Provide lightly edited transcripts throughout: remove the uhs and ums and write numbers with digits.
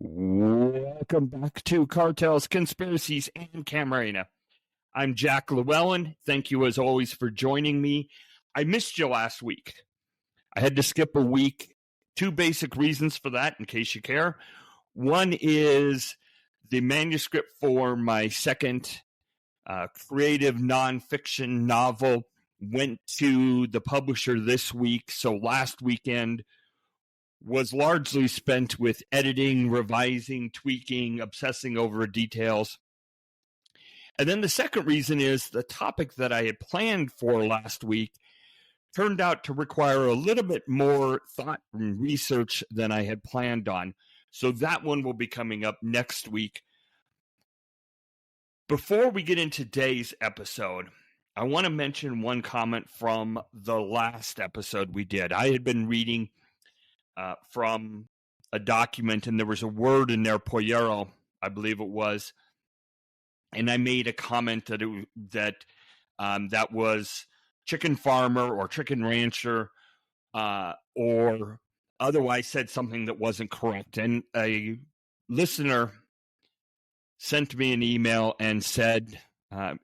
Welcome back to Cartels, Conspiracies, and Camarena. I'm Jack Llewellyn. Thank you, as always, for joining me. I missed you last week. I had to skip a week. Two basic reasons for that, in case you care. One is the manuscript for my second creative nonfiction novel went to the publisher this week, so last weekend was largely spent with editing, revising, tweaking, obsessing over details. And then the second reason is the topic that I had planned for last week turned out to require a little bit more thought and research than I had planned on. So that one will be coming up next week. Before we get into today's episode, I want to mention one comment from the last episode we did. I had been reading from a document, and there was a word in there, pollero, I believe it was, and I made a comment that that was chicken farmer or chicken rancher, or otherwise said something that wasn't correct. And a listener sent me an email and said,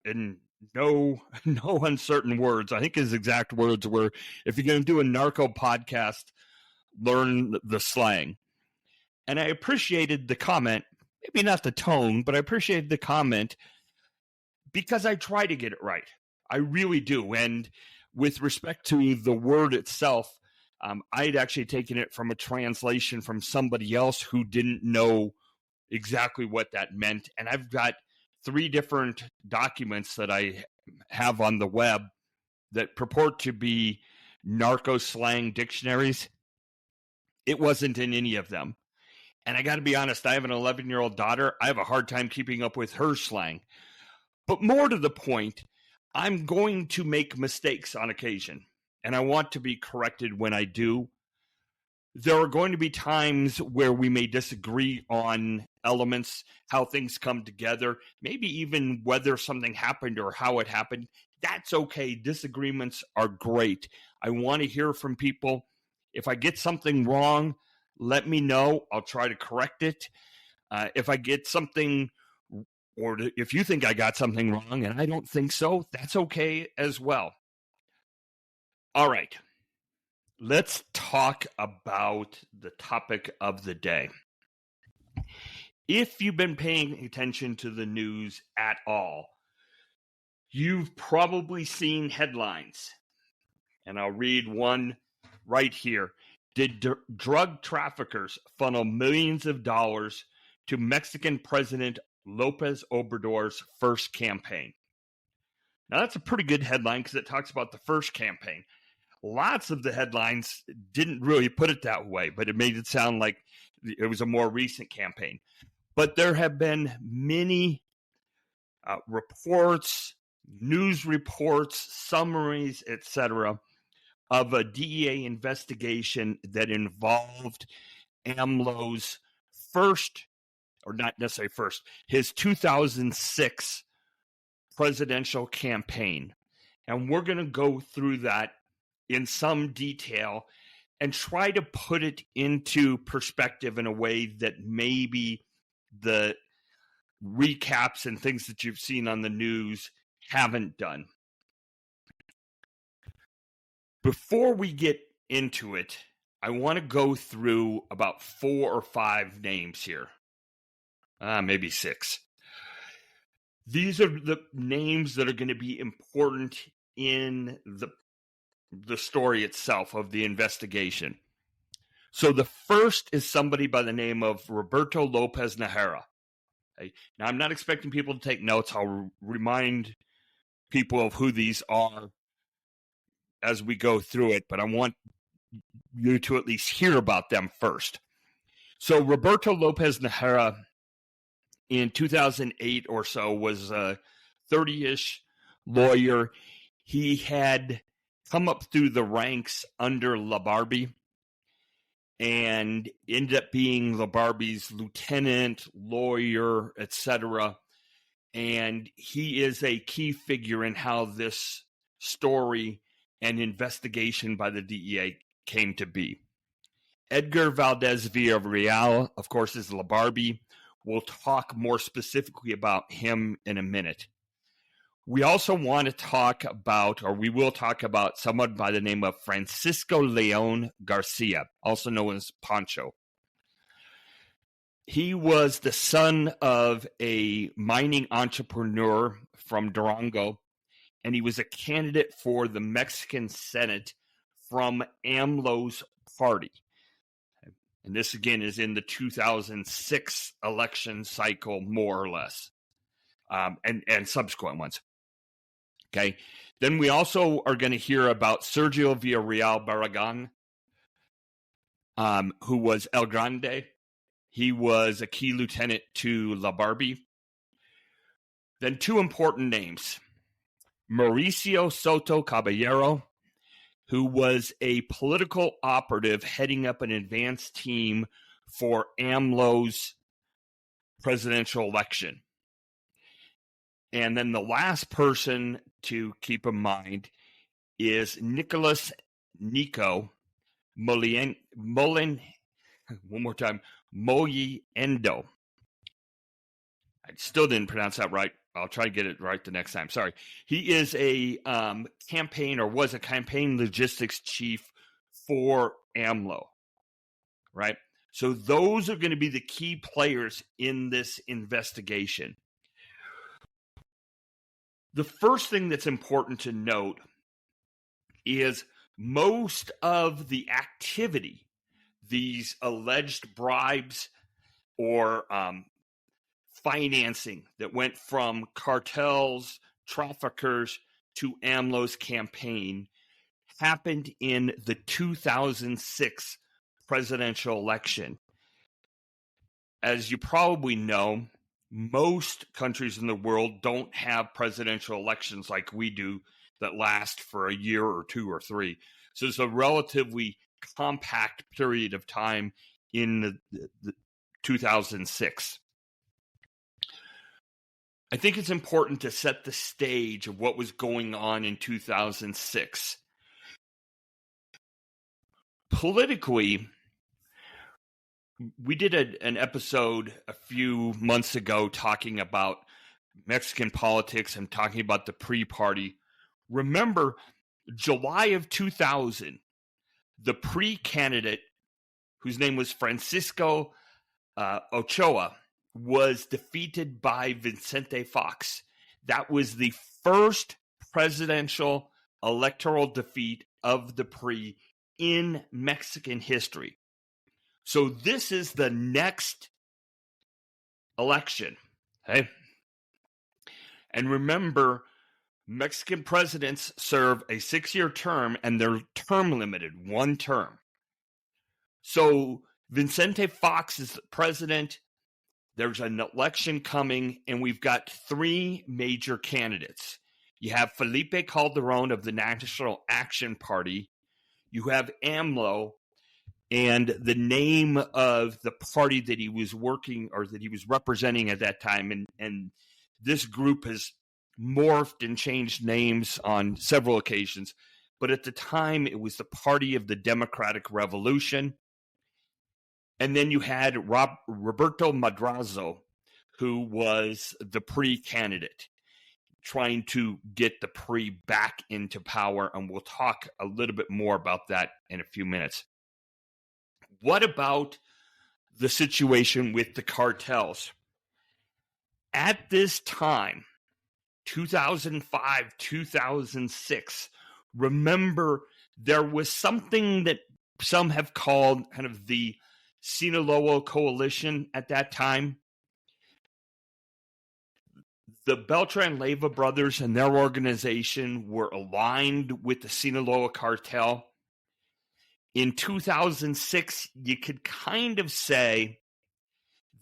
in no uncertain words, I think his exact words were, "If you're going to do a narco podcast, learn the slang." And I appreciated the comment, maybe not the tone, but I appreciated the comment because I try to get it right. I really do. And with respect to the word itself, I'd actually taken it from a translation from somebody else who didn't know exactly what that meant. And I've got 3 different documents that I have on the web that purport to be narco slang dictionaries. It wasn't in any of them. And I got to be honest, I have an 11-year-old daughter. I have a hard time keeping up with her slang. But more to the point, I'm going to make mistakes on occasion, and I want to be corrected when I do. There are going to be times where we may disagree on elements, how things come together, maybe even whether something happened or how it happened. That's okay. Disagreements are great. I want to hear from people. If I get something wrong, let me know. I'll try to correct it. If I get something, or if you think I got something wrong and I don't think so, that's okay as well. All right. Let's talk about the topic of the day. If you've been paying attention to the news at all, you've probably seen headlines. And I'll read one right here. Did drug traffickers funnel millions of dollars to Mexican President Lopez Obrador's first campaign? Now, that's a pretty good headline because it talks about the first campaign. Lots of the headlines didn't really put it that way, but it made it sound like it was a more recent campaign. But there have been many reports, news reports, summaries, etc., of a DEA investigation that involved AMLO's first, or not necessarily first, his 2006 presidential campaign. And we're going to go through that in some detail and try to put it into perspective in a way that maybe the recaps and things that you've seen on the news haven't done. Before we get into it, I want to go through about 4 or 5 names here. Maybe 6. These are the names that are going to be important in the story itself of the investigation. So the first is somebody by the name of Roberto Lopez Najera. Okay? Now, I'm not expecting people to take notes. I'll remind people of who these are as we go through it, but I want you to at least hear about them first. So Roberto Lopez Najera in 2008 or so was a 30-ish lawyer. He had come up through the ranks under La Barbie and ended up being La Barbie's lieutenant, lawyer, etc. And he is a key figure in how this story and investigation by the DEA came to be. Edgar Valdez Villarreal, of course, is La Barbie. We'll talk more specifically about him in a minute. We also want to talk about, or we will talk about, someone by the name of Francisco Leon Garcia, also known as Pancho. He was the son of a mining entrepreneur from Durango, and he was a candidate for the Mexican Senate from AMLO's party. And this, again, is in the 2006 election cycle, more or less, and subsequent ones. Okay. Then we also are going to hear about Sergio Villarreal Barragan, who was El Grande. He was a key lieutenant to La Barbie. Then two important names. Mauricio Soto Caballero, who was a political operative heading up an advance team for AMLO's presidential election. And then the last person to keep in mind is Nicolas Nico Moyendo. I still didn't pronounce that right. I'll try to get it right the next time. Sorry. He is a campaign, or was a campaign logistics chief for AMLO, right? So those are going to be the key players in this investigation. The first thing that's important to note is most of the activity, these alleged bribes or financing that went from cartels, traffickers to AMLO's campaign, happened in the 2006 presidential election. As you probably know, most countries in the world don't have presidential elections like we do that last for a year or two or three. So it's a relatively compact period of time in the 2006. I think it's important to set the stage of what was going on in 2006. Politically, we did an episode a few months ago talking about Mexican politics and talking about the pre-party. Remember, July of 2000, the pre-candidate, whose name was Francisco Ochoa, was defeated by Vicente Fox. That was the first presidential electoral defeat of the pre in Mexican history. So this is the next election. Okay? And remember, Mexican presidents serve a 6-year term, and they're term limited, one term. So Vicente Fox is the president. There's an election coming, and we've got three major candidates. You have Felipe Calderon of the National Action Party. You have AMLO, and the name of the party that he was working or that he was representing at that time. And this group has morphed and changed names on several occasions. But at the time, it was the Party of the Democratic Revolution. And then you had Roberto Madrazo, who was the pre-candidate, trying to get the pre back into power. And we'll talk a little bit more about that in a few minutes. What about the situation with the cartels? At this time, 2005, 2006, remember, there was something that some have called kind of the Sinaloa Coalition at that time. The Beltran Leyva brothers and their organization were aligned with the Sinaloa cartel. In 2006, you could kind of say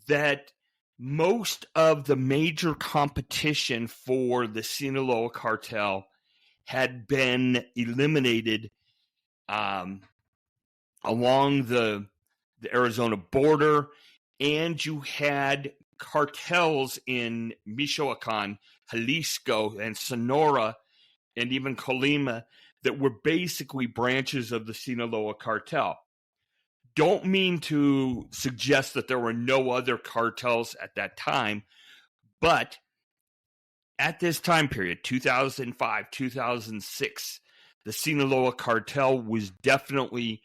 that most of the major competition for the Sinaloa cartel had been eliminated along the Arizona border, and you had cartels in Michoacan, Jalisco, and Sonora, and even Colima that were basically branches of the Sinaloa cartel. don't mean to suggest that there were no other cartels at that time, but at this time period, 2005, 2006, the Sinaloa cartel was definitely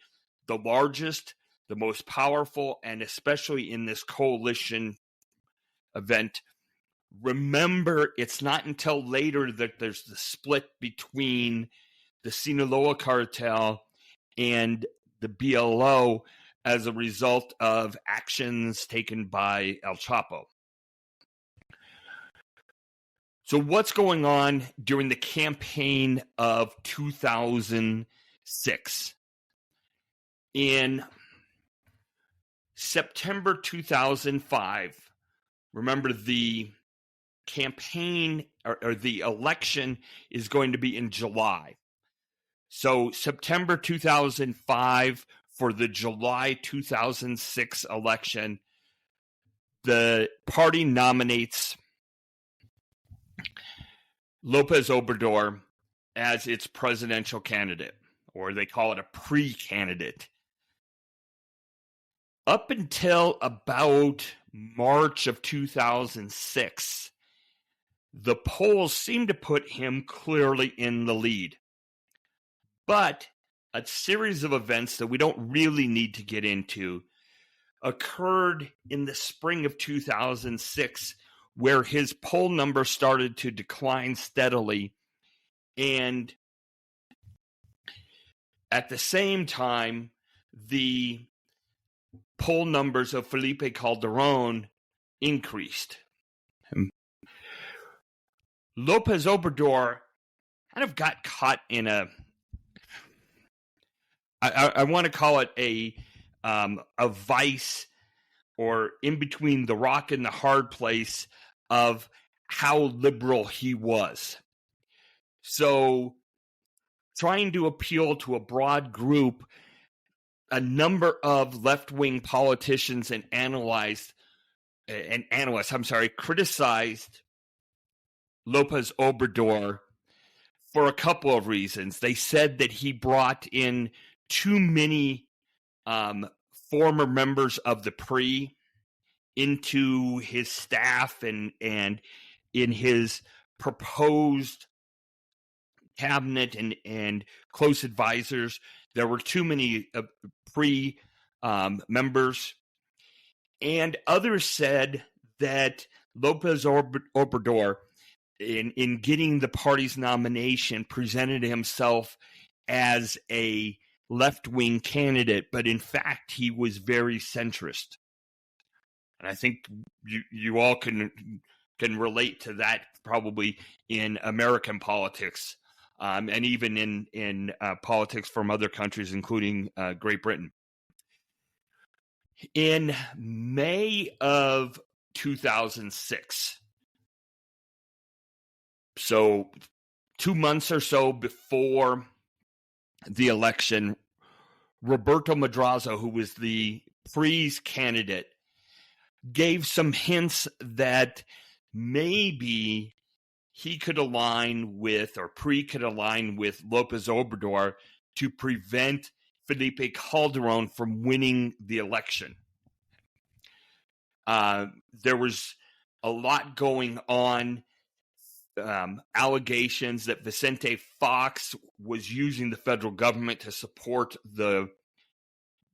the largest, the most powerful, and especially in this coalition event. Remember, it's not until later that there's the split between the Sinaloa cartel and the BLO as a result of actions taken by El Chapo. So what's going on during the campaign of 2006? In September 2005, remember the campaign or the election is going to be in July. So September 2005 for the July 2006 election, the party nominates Lopez Obrador as its presidential candidate, or they call it a pre-candidate. Up until about March of 2006, the polls seemed to put him clearly in the lead. But a series of events that we don't really need to get into occurred in the spring of 2006, where his poll number started to decline steadily. And at the same time, the poll numbers of Felipe Calderon increased. Lopez Obrador kind of got caught in I want to call it a vice, or in between the rock and the hard place of how liberal he was. So trying to appeal to a broad group, a number of left-wing politicians and analysts, criticized Lopez Obrador for a couple of reasons. They said that he brought in too many former members of the PRI into his staff and in his proposed cabinet and close advisors. There were too many PRI members. And others said that Lopez Obrador, in getting the party's nomination, presented himself as a left-wing candidate, but in fact, he was very centrist. And I think you all can relate to that probably in American politics, and even in politics from other countries, including Great Britain. In May of 2006, so 2 months or so before the election, Roberto Madrazo, who was the PRI's candidate, gave some hints that maybe he could align with, or PRI could align with, Lopez Obrador to prevent Felipe Calderon from winning the election. There was a lot going on, allegations that Vicente Fox was using the federal government to support the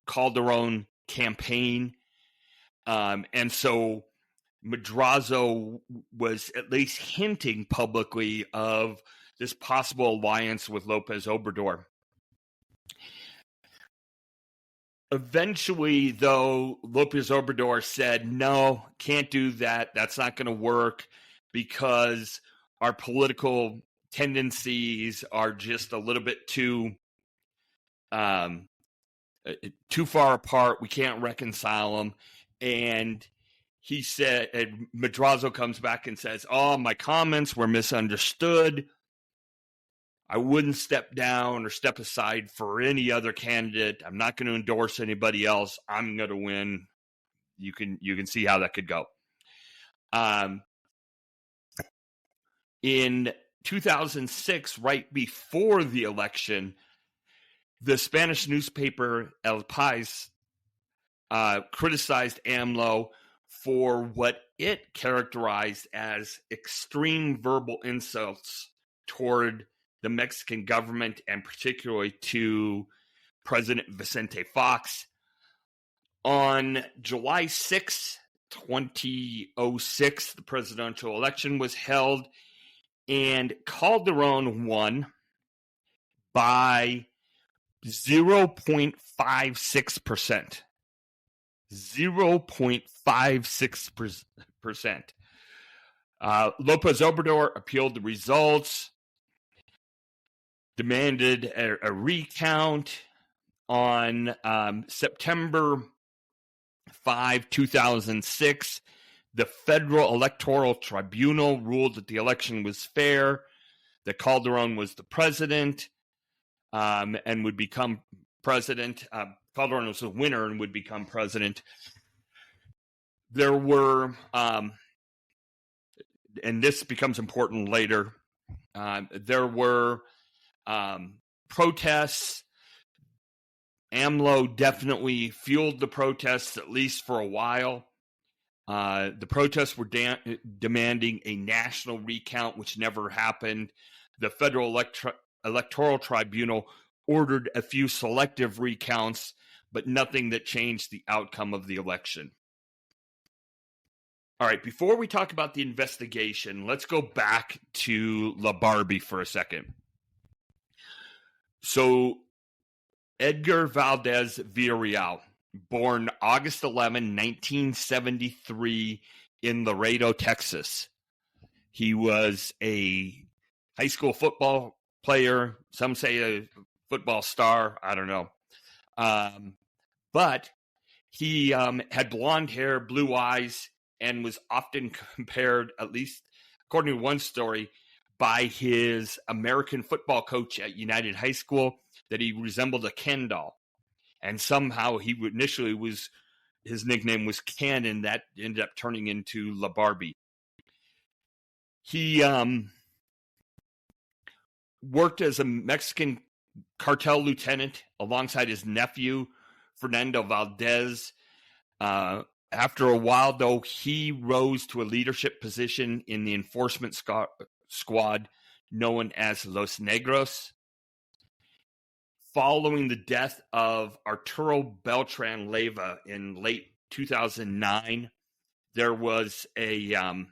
Calderon campaign. And so Madrazo was at least hinting publicly of this possible alliance with Lopez Obrador. Eventually, though, Lopez Obrador said, no, can't do that. That's not going to work because our political tendencies are just a little bit too far apart. We can't reconcile them. And he said, and Madrazo comes back and says, oh, my comments were misunderstood. I wouldn't step down or step aside for any other candidate. I'm not going to endorse anybody else. I'm going to win. You can see how that could go. In 2006, right before the election, the Spanish newspaper El País criticized AMLO for what it characterized as extreme verbal insults toward the Mexican government and particularly to President Vicente Fox. On July 6, 2006, the presidential election was held, and Calderon won by 0.56%. 0.56%. Lopez Obrador appealed the results, demanded a recount. On September 5, 2006, the Federal Electoral Tribunal ruled that the election was fair, that Calderon was the president and would become president. Calderon was the winner and would become president. There were, and this becomes important later, there were protests. AMLO definitely fueled the protests, at least for a while. The protests were demanding a national recount, which never happened. The Federal Electoral Tribunal ordered a few selective recounts, but nothing that changed the outcome of the election. All right, before we talk about the investigation, let's go back to La Barbie for a second. So, Edgar Valdez Villarreal, born August 11, 1973 in Laredo, Texas. He was a high school football player. Some say a football star. I don't know. But he had blonde hair, blue eyes, and was often compared, at least according to one story, by his American football coach at United High School, that he resembled a Ken doll. And somehow he initially was, his nickname was Ken, and that ended up turning into La Barbie. He worked as a Mexican cartel lieutenant alongside his nephew, Fernando Valdez. After a while, though, he rose to a leadership position in the enforcement squad known as Los Negros. Following the death of Arturo Beltran Leyva in late 2009, there was a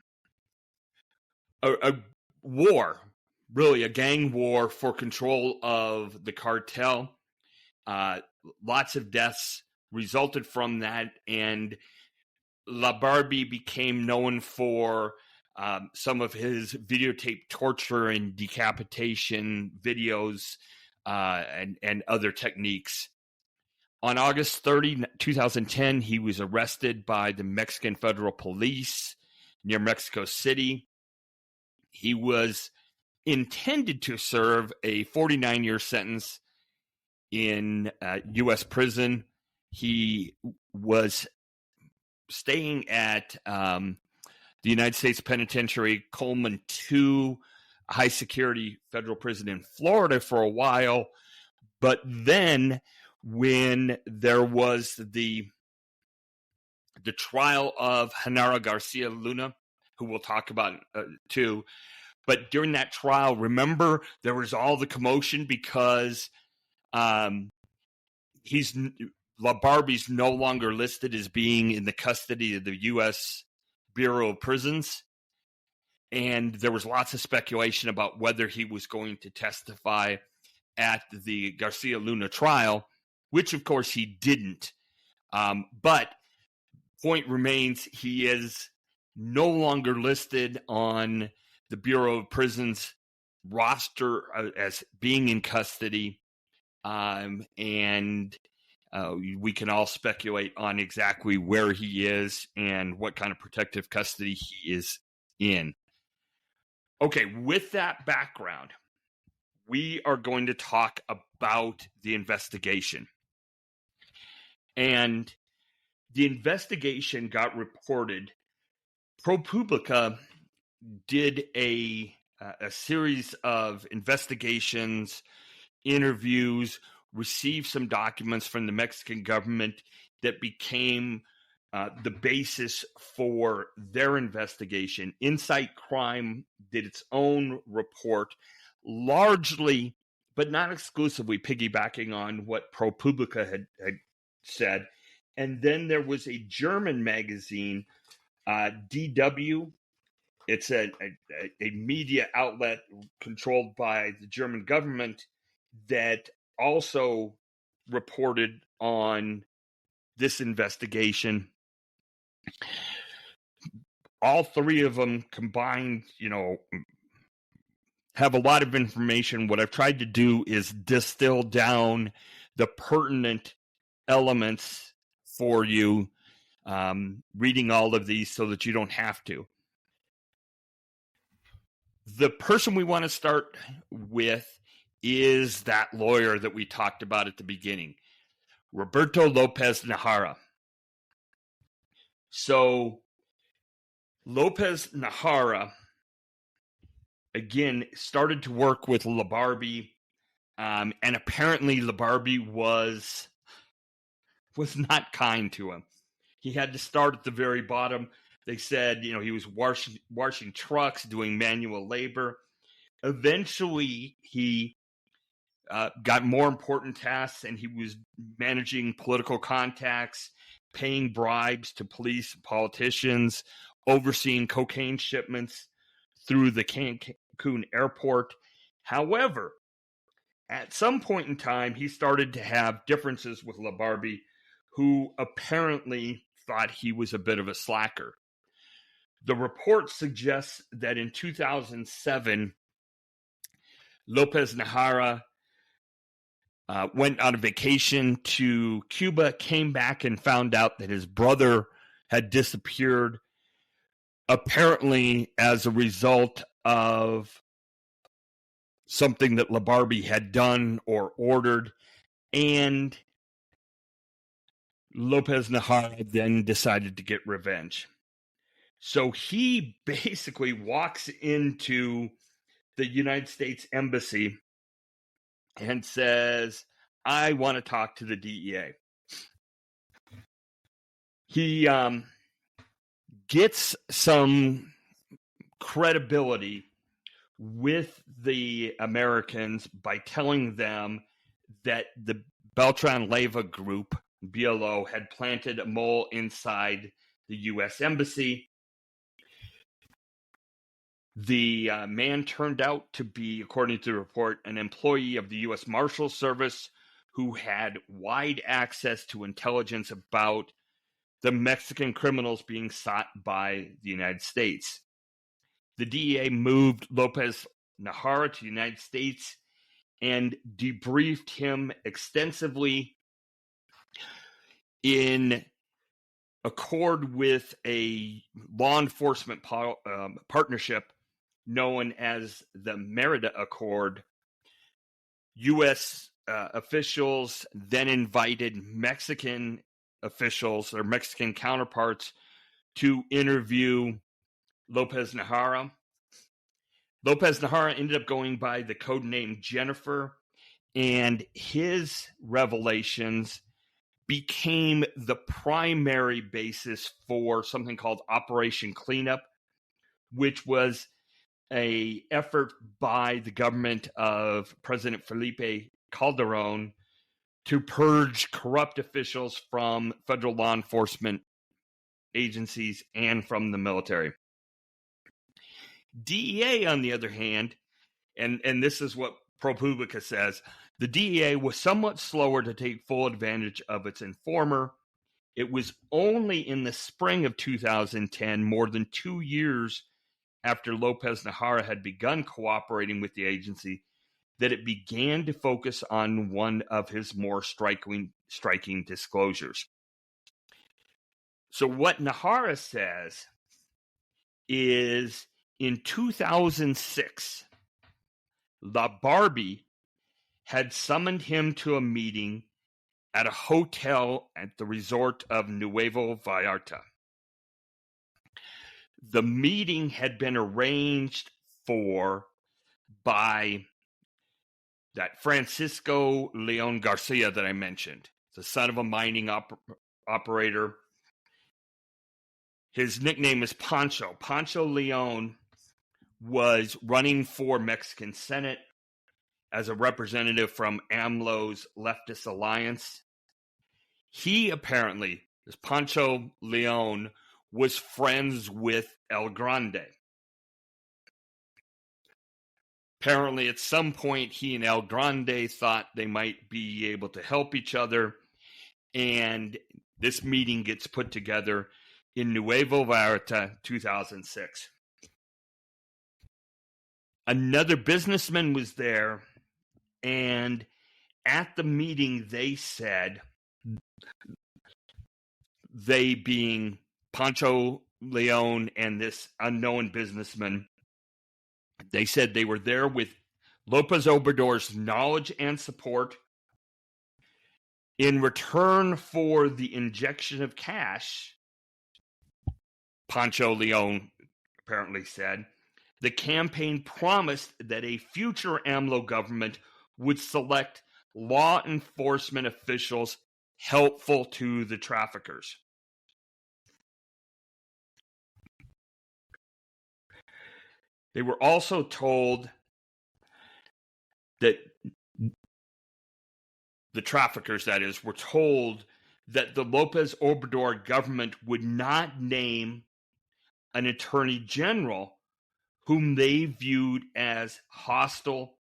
war, really a gang war for control of the cartel. Lots of deaths resulted from that, and La Barbie became known for some of his videotape torture and decapitation videos and other techniques. On August 30, 2010, he was arrested by the Mexican Federal Police near Mexico City. He was intended to serve a 49-year sentence in U.S. prison. He was staying at the United States Penitentiary Coleman II, a high-security federal prison in Florida for a while. But then when there was the trial of Genaro Garcia Luna, who we'll talk about too, but during that trial, remember, there was all the commotion because La Barbie's no longer listed as being in the custody of the U.S. Bureau of Prisons. And there was lots of speculation about whether he was going to testify at the Garcia Luna trial, which, of course, he didn't. But point remains, he is no longer listed on the Bureau of Prisons roster as being in custody. And we can all speculate on exactly where he is and what kind of protective custody he is in. Okay, with that background, we are going to talk about the investigation. And the investigation got reported. ProPublica did a series of investigations, interviews, received some documents from the Mexican government that became the basis for their investigation. Insight Crime did its own report, largely, but not exclusively, piggybacking on what ProPublica had said. And then there was a German magazine, DW. It's a media outlet controlled by the German government that also reported on this investigation. All three of them combined, have a lot of information. What I've tried to do is distill down the pertinent elements for you, reading all of these so that you don't have to. The person we want to start with is that lawyer that we talked about at the beginning, Roberto Lopez Najera. So Lopez Najera, again, started to work with LaBarbie, and apparently LaBarbie was not kind to him. He had to start at the very bottom. They said, he was washing trucks, doing manual labor. Eventually, he got more important tasks, and he was managing political contacts, paying bribes to police and politicians, overseeing cocaine shipments through the Cancun airport. However, at some point in time, he started to have differences with LaBarbie, who apparently thought he was a bit of a slacker. The report suggests that in 2007, Lopez Najera went on a vacation to Cuba, came back and found out that his brother had disappeared, apparently as a result of something that LaBarbie had done or ordered. And Lopez Najera then decided to get revenge. So he basically walks into the United States Embassy and says, I want to talk to the DEA. He gets some credibility with the Americans by telling them that the Beltran Leyva group, BLO, had planted a mole inside the U.S. Embassy. The man turned out to be, according to the report, an employee of the U.S. Marshal Service who had wide access to intelligence about the Mexican criminals being sought by the United States. The DEA moved Lopez Najera to the United States and debriefed him extensively in accord with a law enforcement partnership known as the Merida Accord. U.S. Officials then invited Mexican officials or Mexican counterparts to interview Lopez Najera. Lopez Najera ended up going by the code name Jennifer, and his revelations became the primary basis for something called Operation Cleanup, which was an effort by the government of President Felipe Calderon to purge corrupt officials from federal law enforcement agencies and from the military. DEA, on the other hand, and this is what ProPublica says, the DEA was somewhat slower to take full advantage of its informer. It was only in the spring of 2010, more than 2 years after Lopez Najera had begun cooperating with the agency, that it began to focus on one of his more striking disclosures. So what Najera says is in 2006, LaBarbie had summoned him to a meeting at a hotel at the resort of Nuevo Vallarta. The meeting had been arranged for by that Francisco Leon Garcia that I mentioned, the son of a mining operator. His nickname is Pancho. Pancho Leon was running for Mexican Senate as a representative from AMLO's leftist alliance. He apparently, this Pancho Leon, was friends with El Grande. Apparently, at some point, he and El Grande thought they might be able to help each other, and this meeting gets put together in Nuevo Vallarta, 2006. Another businessman was there, and at the meeting, they said, they being Pancho Leon and this unknown businessman, they said they were there with Lopez Obrador's knowledge and support. In return for the injection of cash, Pancho Leon apparently said, the campaign promised that a future AMLO government would select law enforcement officials helpful to the traffickers. They were also told that the traffickers, that is, were told that the Lopez Obrador government would not name an attorney general whom they viewed as hostile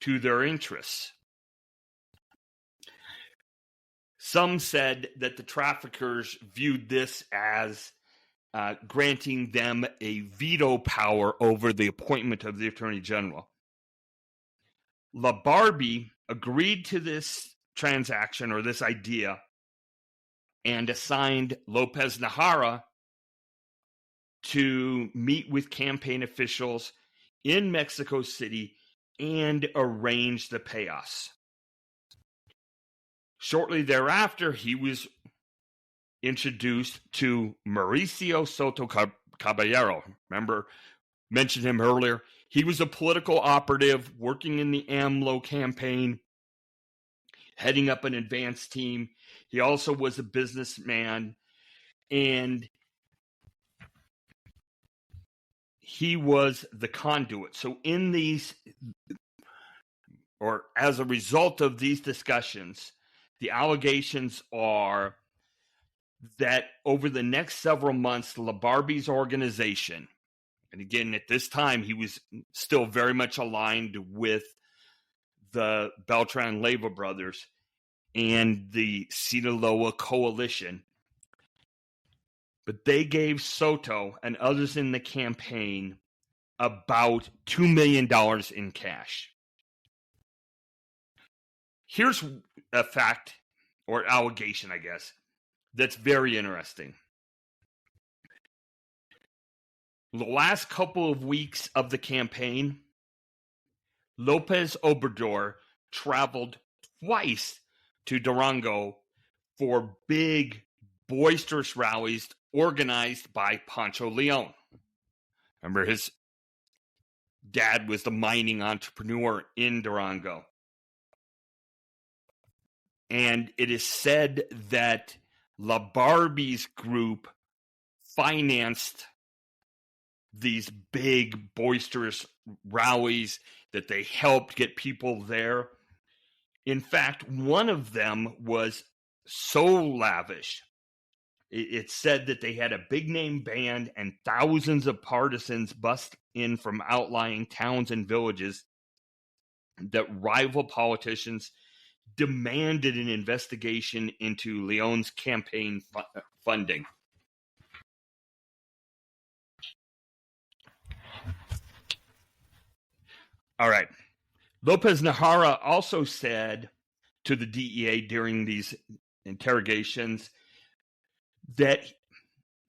to their interests. Some said that the traffickers viewed this as granting them a veto power over the appointment of the Attorney General. La Barbie agreed to this transaction or this idea and assigned Lopez Nahara to meet with campaign officials in Mexico City and arrange the payoffs. Shortly thereafter, he was introduced to Mauricio Soto Caballero. Remember, mentioned him earlier. He was a political operative working in the AMLO campaign, heading up an advance team. He also was a businessman, and he was the conduit. So in these, or as a result of these discussions, the allegations are that over the next several months, La Barbie's organization, and again, at this time, he was still very much aligned with the Beltran Leyva brothers and the Sinaloa coalition, but they gave Soto and others in the campaign about $2 million in cash. Here's a fact, or allegation, I guess, that's very interesting. The last couple of weeks of the campaign, Lopez Obrador traveled twice to Durango for big, boisterous rallies organized by Pancho Leon. Remember, his dad was the mining entrepreneur in Durango. And it is said that La Barbie's group financed these big, boisterous rallies, that they helped get people there. In fact, one of them was so lavish. It's said that they had a big name band and thousands of partisans bust in from outlying towns and villages, that rival politicians demanded an investigation into Leon's campaign funding. All right. Lopez Nahara also said to the DEA during these interrogations that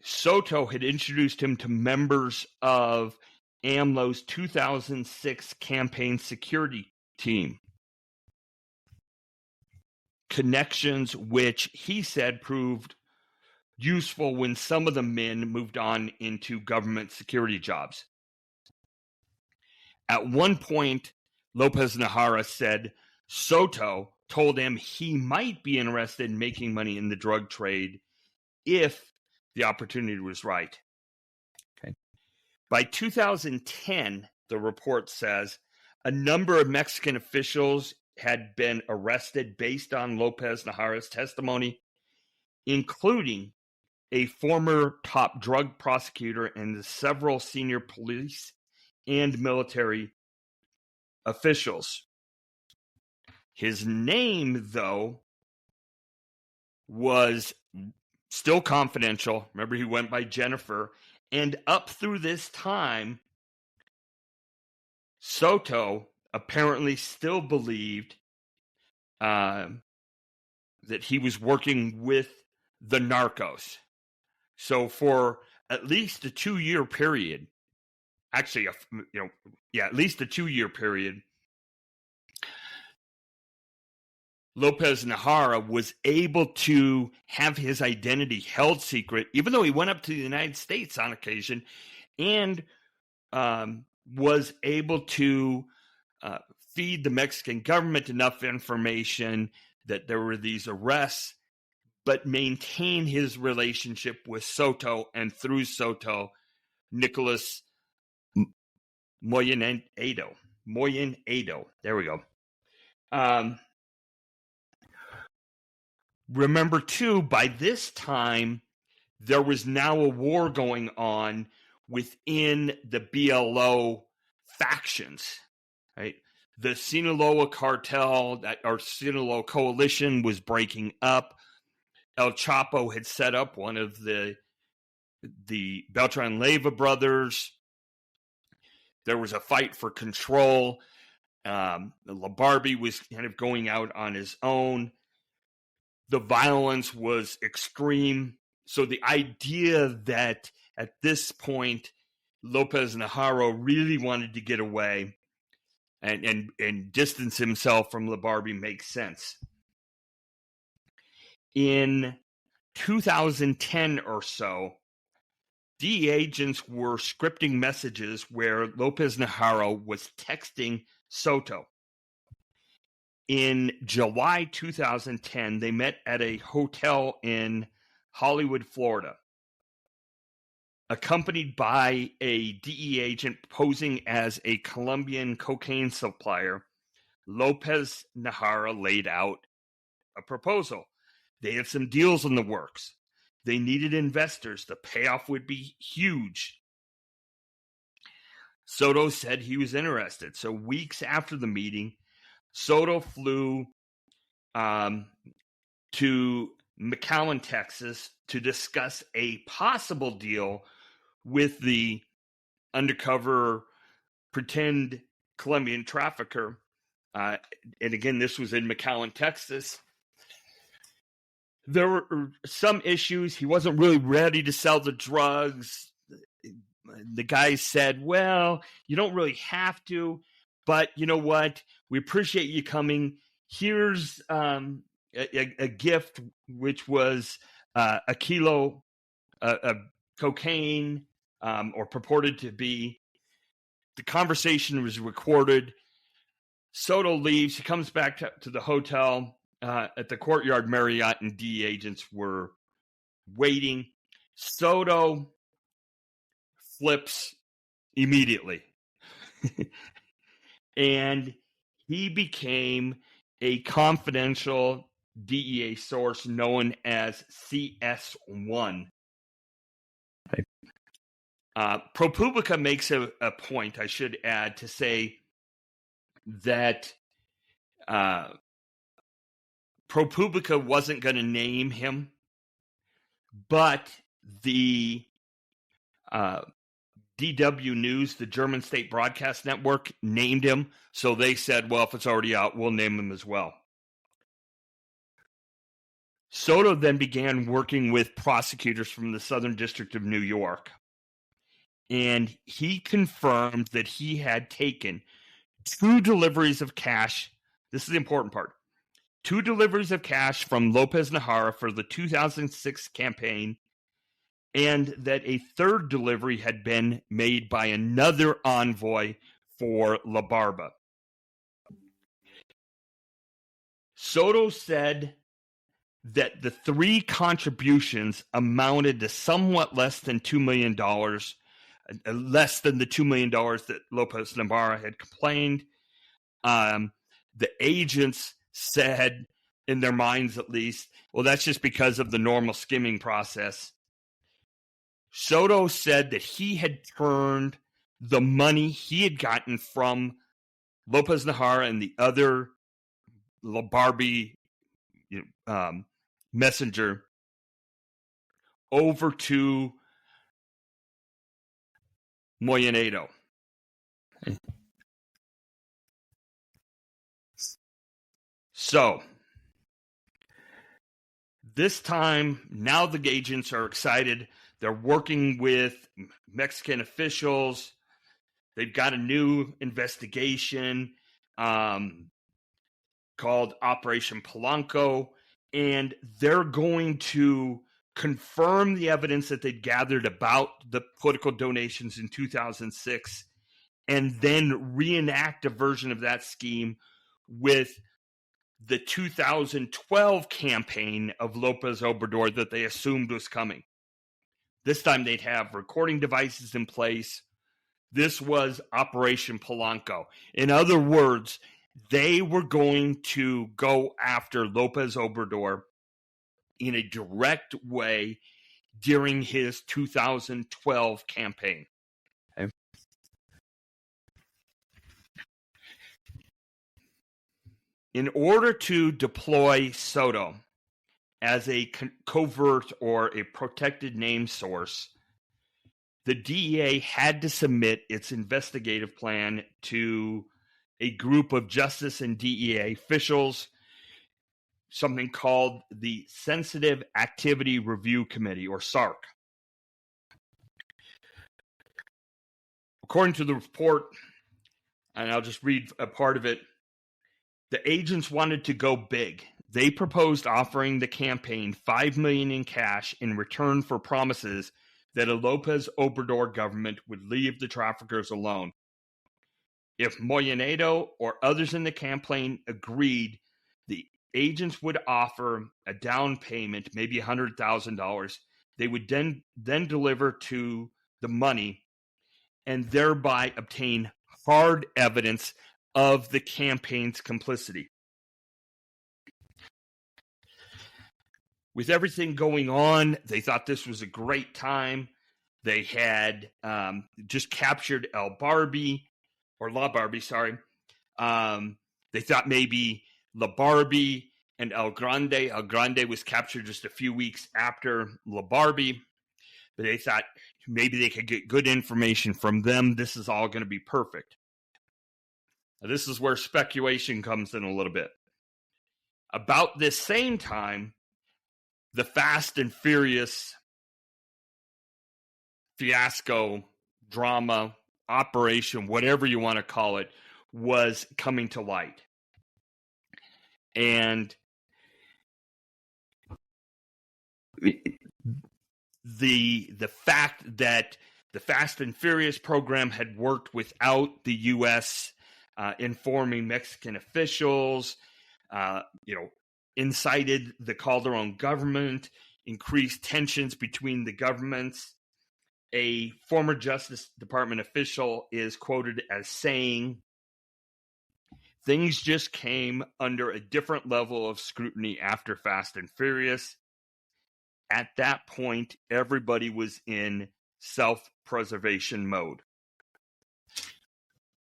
Soto had introduced him to members of AMLO's 2006 campaign security team. Connections which he said proved useful when some of the men moved on into government security jobs. At one point, Lopez Nahara said Soto told him he might be interested in making money in the drug trade if the opportunity was right. Okay. By 2010, the report says, a number of Mexican officials had been arrested based on Lopez Nahara's testimony, including a former top drug prosecutor and several senior police and military officials. His name, though, was still confidential. Remember, he went by Jennifer. And up through this time, Soto apparently still believed that he was working with the narcos. So for at least a 2-year period, actually, at least a 2-year period, Lopez Nahara was able to have his identity held secret, even though he went up to the United States on occasion, and was able to feed the Mexican government enough information that there were these arrests, but maintain his relationship with Soto, and through Soto, Nicholas Moyenado. There we go. Remember, too, by this time, there was now a war going on within the BLO factions, right? The Sinaloa cartel, or Sinaloa coalition, was breaking up. El Chapo had set up one of the Beltran Leyva brothers. There was a fight for control. LaBarbie was kind of going out on his own. The violence was extreme. So the idea that at this point, Lopez Nahara really wanted to get away and distance himself from LaBarbie makes sense. In 2010 or so, DEA agents were scripting messages where Lopez Nahara was texting Soto. In July 2010, they met at a hotel in Hollywood, Florida, accompanied by a DEA agent posing as a Colombian cocaine supplier. Lopez Nahara laid out a proposal. They had some deals in the works. They needed investors. The payoff would be huge. Soto said he was interested. So weeks after the meeting, Soto flew to McAllen, Texas, to discuss a possible deal with the undercover pretend Colombian trafficker. And again, this was in McAllen, Texas. There were some issues. He wasn't really ready to sell the drugs. The guy said, well, you don't really have to, but you know what? We appreciate you coming. Here's a gift, which was a kilo of cocaine, or purported to be. The conversation was recorded. Soto leaves. He comes back to the hotel at the Courtyard Marriott, and DEA agents were waiting. Soto flips immediately. And he became a confidential DEA source known as CS1. ProPublica makes a point, I should add, to say that ProPublica wasn't going to name him, but the DW News, the German state broadcast network, named him. So they said, well, if it's already out, we'll name him as well. Soto then began working with prosecutors from the Southern District of New York. And he confirmed that he had taken 2 deliveries of cash. This is the important part. 2 deliveries of cash from Lopez Nahara for the 2006 campaign, and that a 3rd delivery had been made by another envoy for La Barba. Soto said that the three contributions amounted to somewhat less than $2 million, less than the $2 million that Lopez Navarro had complained. The agents said, in their minds at least, well, that's just because of the normal skimming process. Soto said that he had turned the money he had gotten from Lopez Navarro and the other Barbie messenger over to Moyenado. So this time, now the agents are excited. They're working with Mexican officials. They've got a new investigation called Operation Polanco, and they're going to confirm the evidence that they'd gathered about the political donations in 2006 and then reenact a version of that scheme with the 2012 campaign of Lopez Obrador that they assumed was coming. This time they'd have recording devices in place. This was Operation Polanco. In other words, they were going to go after Lopez Obrador in a direct way during his 2012 campaign. Okay. In order to deploy Soto as a covert or a protected name source, the DEA had to submit its investigative plan to a group of Justice and DEA officials, something called the Sensitive Activity Review Committee, or SARC. According to the report, and I'll just read a part of it, the agents wanted to go big. They proposed offering the campaign $5 million in cash in return for promises that a Lopez Obrador government would leave the traffickers alone. If Moyenado or others in the campaign agreed, the agents would offer a down payment, maybe $100,000. They would then deliver to the money and thereby obtain hard evidence of the campaign's complicity. With everything going on, they thought this was a great time. They had just captured La Barbie. They thought maybe La Barbie and El Grande. El Grande was captured just a few weeks after La Barbie. But they thought maybe they could get good information from them. This is all going to be perfect. Now, this is where speculation comes in a little bit. About this same time, the Fast and Furious fiasco, drama, operation, whatever you want to call it, was coming to light. And the fact that the Fast and Furious program had worked without the U.S. Informing Mexican officials, incited the Calderon government, increased tensions between the governments. A former Justice Department official is quoted as saying, "Things just came under a different level of scrutiny after Fast and Furious. At that point, everybody was in self-preservation mode."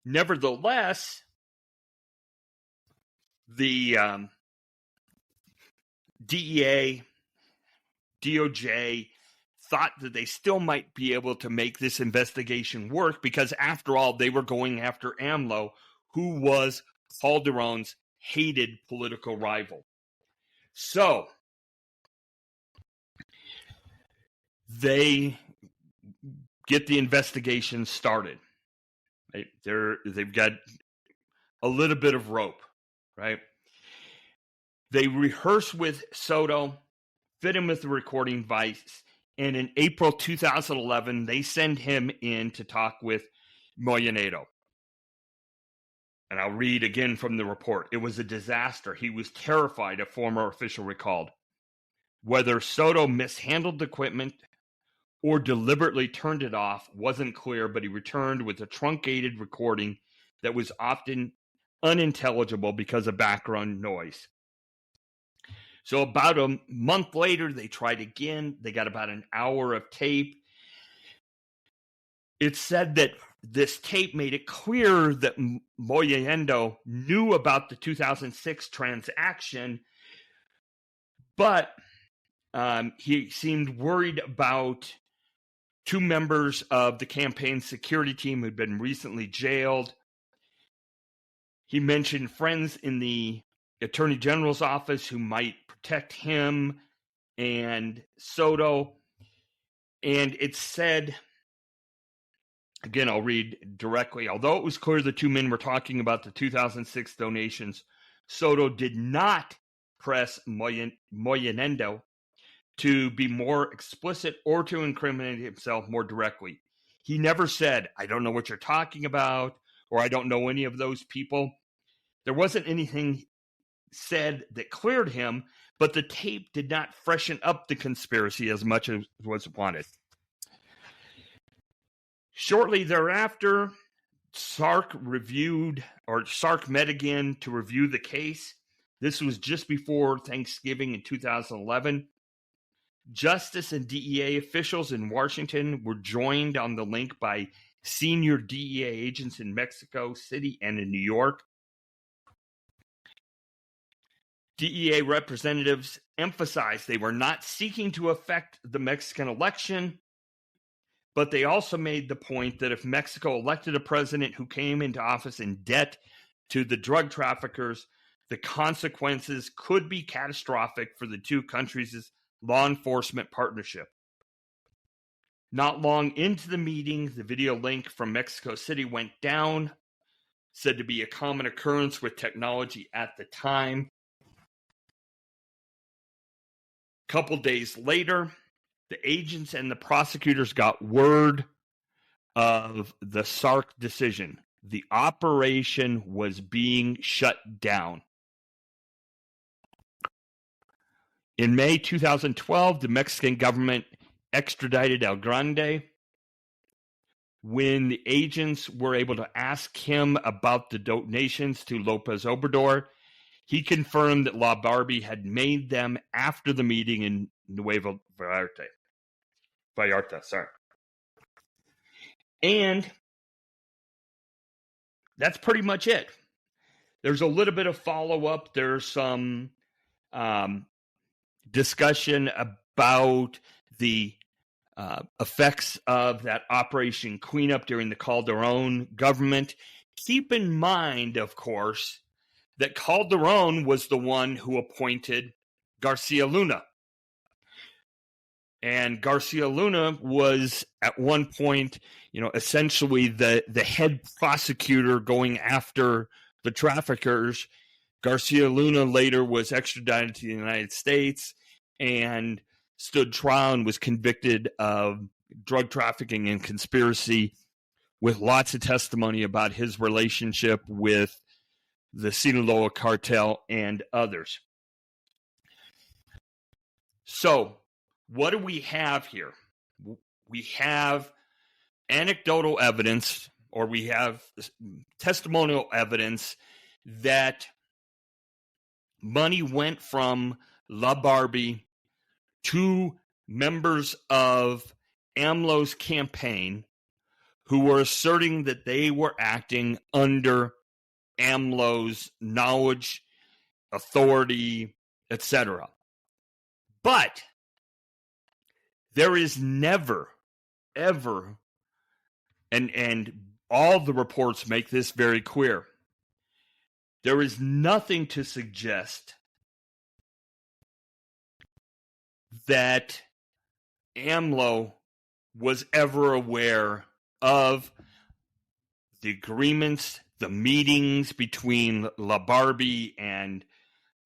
Nevertheless, the DEA, DOJ thought that they still might be able to make this investigation work because, after all, they were going after AMLO, who was Calderon's hated political rival. So they get the investigation started. Right? They've got a little bit of rope, right? They rehearse with Soto, fit him with the recording device, and in April 2011, they send him in to talk with Moyenado. And I'll read again from the report. "It was a disaster. He was terrified," a former official recalled. Whether Soto mishandled the equipment or deliberately turned it off wasn't clear, but he returned with a truncated recording that was often unintelligible because of background noise. So about a month later, they tried again. They got about an hour of tape. It said that this tape made it clear that Moyendo knew about the 2006 transaction, but he seemed worried about two members of the campaign security team who'd been recently jailed. He mentioned friends in the Attorney General's office who might protect him and Soto. And it said, again, I'll read directly. Although it was clear the two men were talking about the 2006 donations, Soto did not press Moyendo to be more explicit or to incriminate himself more directly. He never said, I don't know what you're talking about, or I don't know any of those people. There wasn't anything said that cleared him, but the tape did not freshen up the conspiracy as much as was wanted. Shortly thereafter, SARC met again to review the case. This was just before Thanksgiving in 2011. Justice and DEA officials in Washington were joined on the link by senior DEA agents in Mexico City and in New York. DEA representatives emphasized they were not seeking to affect the Mexican election, but they also made the point that if Mexico elected a president who came into office in debt to the drug traffickers, the consequences could be catastrophic for the two countries' law enforcement partnership. Not long into the meeting, the video link from Mexico City went down, said to be a common occurrence with technology at the time. A couple days later, the agents and the prosecutors got word of the SARC decision. The operation was being shut down. In May 2012, the Mexican government extradited El Grande. When the agents were able to ask him about the donations to Lopez Obrador, he confirmed that La Barbie had made them after the meeting in Nuevo Vallarta. And that's pretty much it. There's a little bit of follow-up. There's some discussion about the effects of that Operation Cleanup during the Calderon government. Keep in mind, of course, that Calderon was the one who appointed Garcia Luna. And Garcia Luna was at one point, essentially the head prosecutor going after the traffickers. Garcia Luna later was extradited to the United States and stood trial and was convicted of drug trafficking and conspiracy, with lots of testimony about his relationship with the Sinaloa cartel and others. So, what do we have here? We have anecdotal evidence, or we have testimonial evidence that money went from La Barbie to members of AMLO's campaign who were asserting that they were acting under AMLO's knowledge, authority, etc. But there is never, ever, and all the reports make this very clear, there is nothing to suggest that AMLO was ever aware of the agreements, the meetings between La Barbie and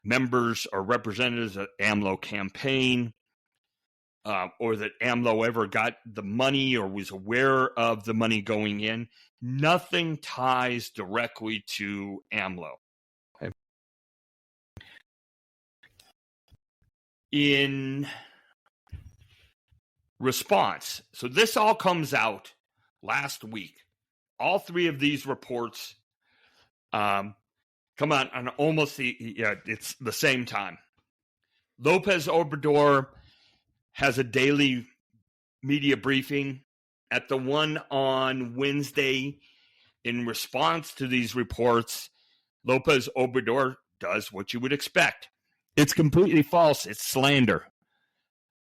members or representatives of AMLO campaign, or that AMLO ever got the money or was aware of the money going in. Nothing ties directly to AMLO. in response. So this all comes out last week. All three of these reports come out on almost it's the same time. Lopez Obrador has a daily media briefing. At the one on Wednesday, in response to these reports, Lopez Obrador does what you would expect. It's completely false. It's slander.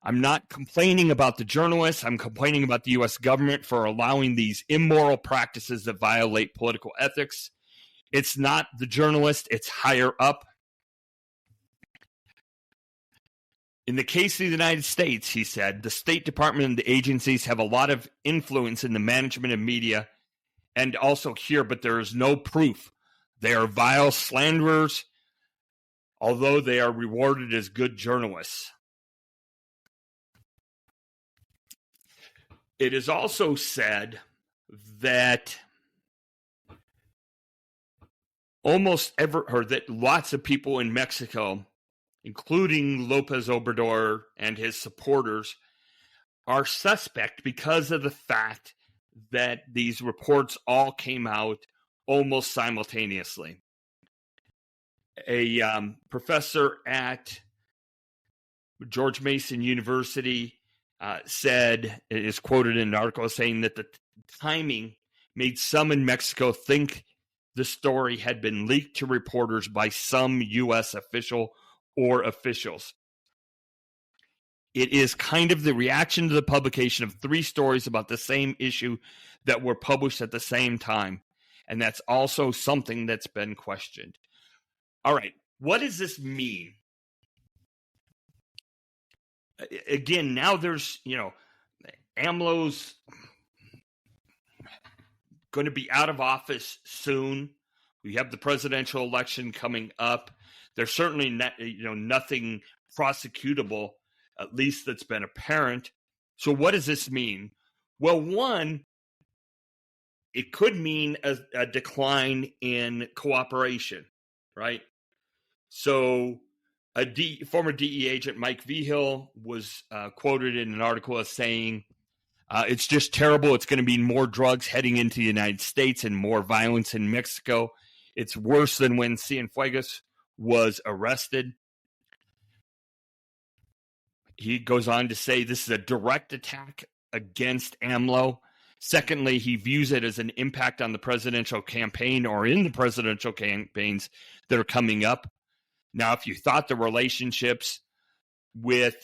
I'm not complaining about the journalists. I'm complaining about the U.S. government for allowing these immoral practices that violate political ethics. It's not the journalist. It's higher up. In the case of the United States, he said, the State Department and the agencies have a lot of influence in the management of media and also here, but there is no proof. They are vile slanderers, although they are rewarded as good journalists. It is also said that that lots of people in Mexico, including Lopez Obrador and his supporters, are suspect because of the fact that these reports all came out almost simultaneously. A professor at George Mason University is quoted in an article saying that the timing made some in Mexico think the story had been leaked to reporters by some U.S. official or officials. It is kind of the reaction to the publication of three stories about the same issue that were published at the same time. And that's also something that's been questioned. All right, what does this mean? Again, now there's, AMLO's going to be out of office soon. We have the presidential election coming up. There's certainly nothing prosecutable, at least that's been apparent. So what does this mean? Well, one, it could mean a decline in cooperation, right? So former DEA agent Mike Vigil was quoted in an article as saying, it's just terrible. It's going to be more drugs heading into the United States and more violence in Mexico. It's worse than when Cienfuegos was arrested. He goes on to say this is a direct attack against AMLO. Secondly, he views it as an impact on the presidential campaign or in the presidential campaigns that are coming up. Now, if you thought the relationships with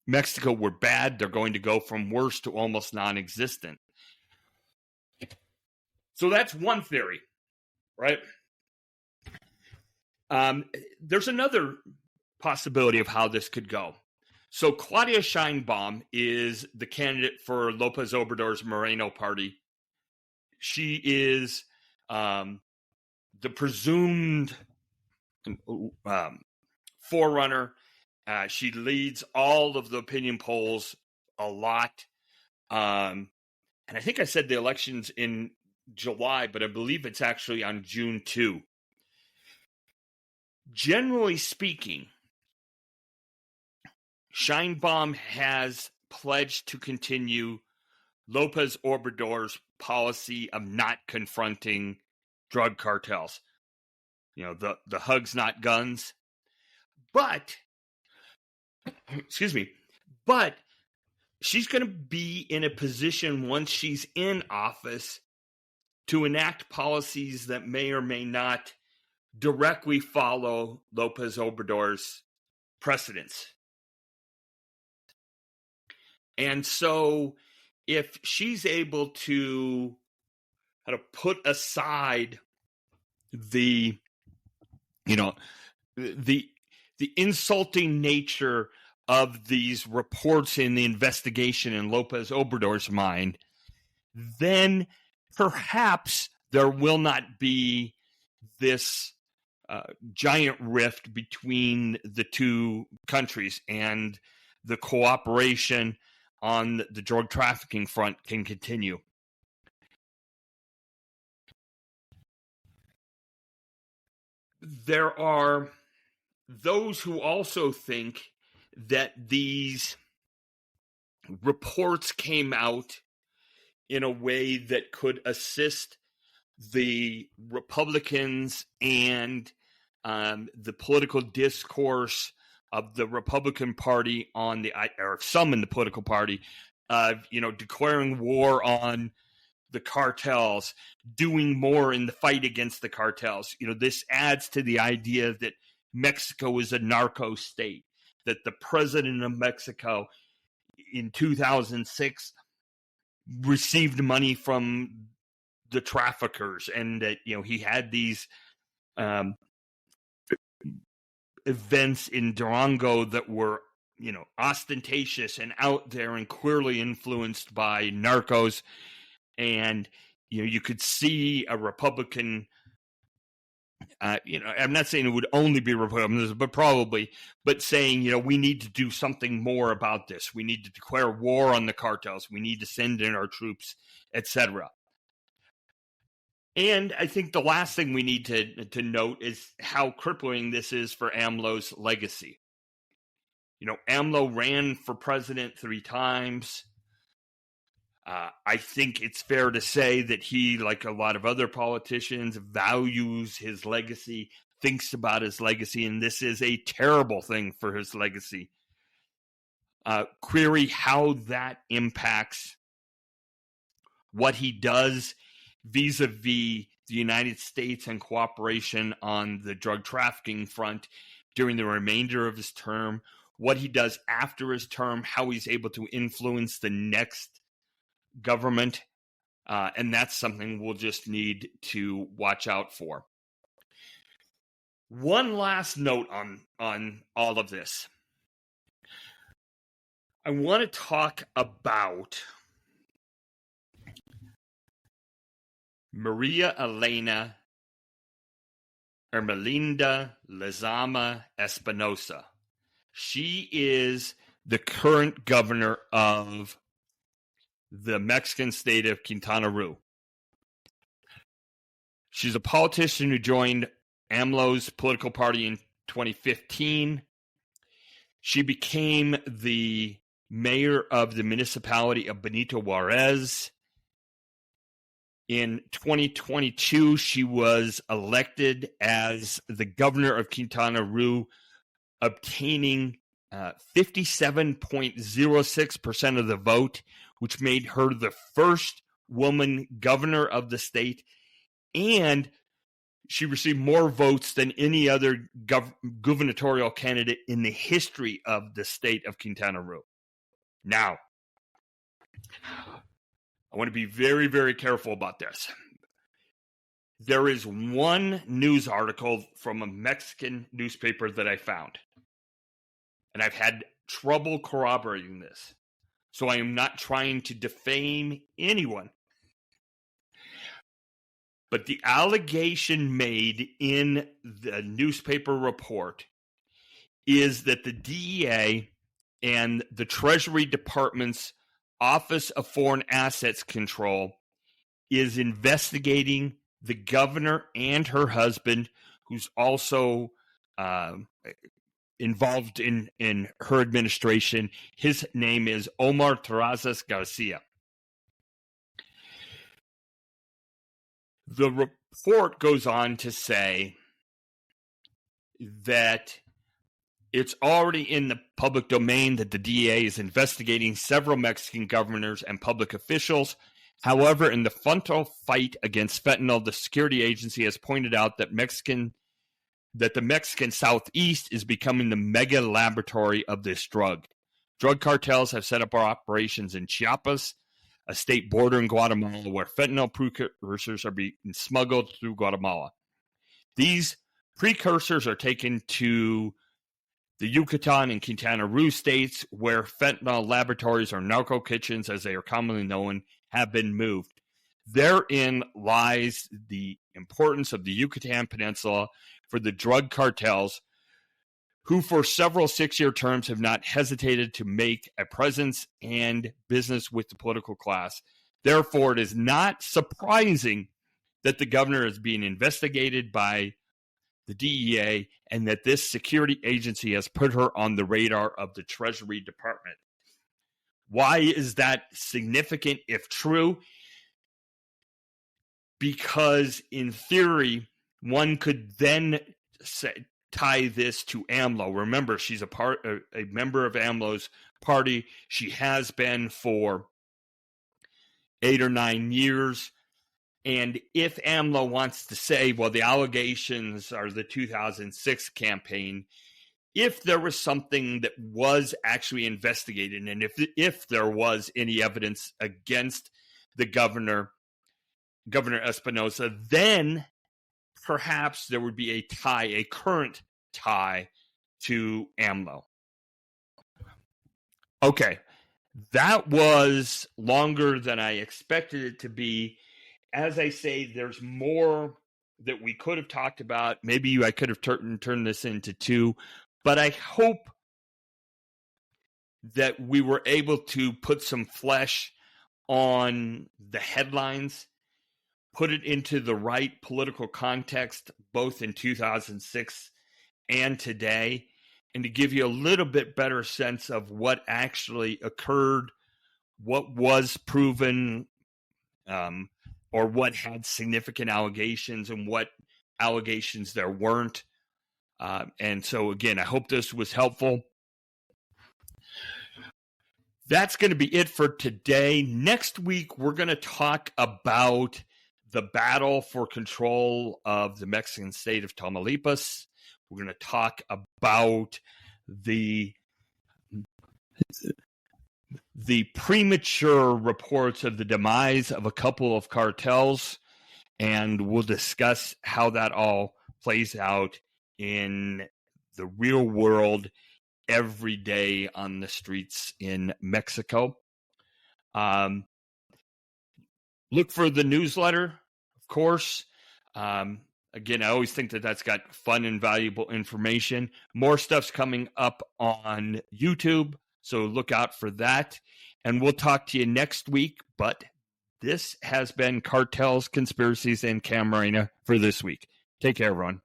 Mexico were bad, they're going to go from worse to almost non-existent. So that's one theory, right? There's another possibility of how this could go. So Claudia Sheinbaum is the candidate for Lopez Obrador's Moreno party. She is the presumed forerunner. She leads all of the opinion polls a lot. And I think I said the election's in July, but I believe it's actually on June 2. Generally speaking, Sheinbaum has pledged to continue Lopez Obrador's policy of not confronting drug cartels. The hugs, not guns. But she's going to be in a position once she's in office to enact policies that may or may not directly follow Lopez Obrador's precedents. And so if she's able to kind of put aside the insulting nature of these reports in the investigation in Lopez Obrador's mind, then perhaps there will not be this giant rift between the two countries, and the cooperation on the drug trafficking front can continue. There are those who also think that these reports came out in a way that could assist the Republicans and the political discourse of the Republican Party or some in the political party, declaring war on the cartels, doing more in the fight against the cartels. This adds to the idea that Mexico is a narco state, that the president of Mexico in 2006 received money from the traffickers, and that he had these events in Durango that were ostentatious and out there and clearly influenced by narcos. And you could see a Republican, I'm not saying it would only be Republicans, but saying, we need to do something more about this. We need to declare war on the cartels. We need to send in our troops, etc. And I think the last thing we need to note is how crippling this is for AMLO's legacy. AMLO ran for president 3 times. I think it's fair to say that he, like a lot of other politicians, values his legacy, thinks about his legacy, and this is a terrible thing for his legacy. Query how that impacts what he does vis-a-vis the United States and cooperation on the drug trafficking front during the remainder of his term, what he does after his term, how he's able to influence the next government, and that's something we'll just need to watch out for. One last note on all of this. I want to talk about Maria Elena Ermelinda Lezama Espinosa. She is the current governor of the Mexican state of Quintana Roo. She's a politician who joined AMLO's political party in 2015. She became the mayor of the municipality of Benito Juarez. In 2022, she was elected as the governor of Quintana Roo, obtaining 57.06% of the vote, which made her the first woman governor of the state, and she received more votes than any other gubernatorial candidate in the history of the state of Quintana Roo. Now, I want to be very, very careful about this. There is one news article from a Mexican newspaper that I found, and I've had trouble corroborating this, so I am not trying to defame anyone. But the allegation made in the newspaper report is that the DEA and the Treasury Department's Office of Foreign Assets Control is investigating the governor and her husband, who's also involved in her administration. His name is Omar Terrazas Garcia. The report goes on to say that it's already in the public domain that the DEA is investigating several Mexican governors and public officials. However, in the frontal fight against fentanyl, the security agency has pointed out that the Mexican Southeast is becoming the mega laboratory of this drug. Drug cartels have set up operations in Chiapas, a state bordering Guatemala, where fentanyl precursors are being smuggled through Guatemala. These precursors are taken to the Yucatan and Quintana Roo states, where fentanyl laboratories, or narco kitchens as they are commonly known, have been moved. Therein lies the importance of the Yucatan Peninsula for the drug cartels, who for several 6-year terms have not hesitated to make a presence and business with the political class. Therefore, it is not surprising that the governor is being investigated by the DEA, and that this security agency has put her on the radar of the Treasury Department. Why is that significant if true? Because in theory, one could then tie this to AMLO. Remember, she's a member of AMLO's party. She has been for 8 or 9 years. And if AMLO wants to say, well, the allegations are the 2006 campaign, if there was something that was actually investigated, and if there was any evidence against the Governor Espinosa, then perhaps there would be a current tie to AMLO. Okay, that was longer than I expected it to be. As I say, there's more that we could have talked about. Maybe I could have turned this into 2, but I hope that we were able to put some flesh on the headlines, put it into the right political context, both in 2006 and today, and to give you a little bit better sense of what actually occurred, what was proven, or what had significant allegations and what allegations there weren't. And so, again, I hope this was helpful. That's going to be it for today. Next week, we're going to talk about the battle for control of the Mexican state of Tamaulipas. We're going to talk about the premature reports of the demise of a couple of cartels, and we'll discuss how that all plays out in the real world every day on the streets in Mexico. Look for the newsletter, of course. Again, I always think that that's got fun and valuable information. More stuff's coming up on YouTube, so look out for that. And we'll talk to you next week. But this has been Cartels, Conspiracies, and Camarena for this week. Take care, everyone.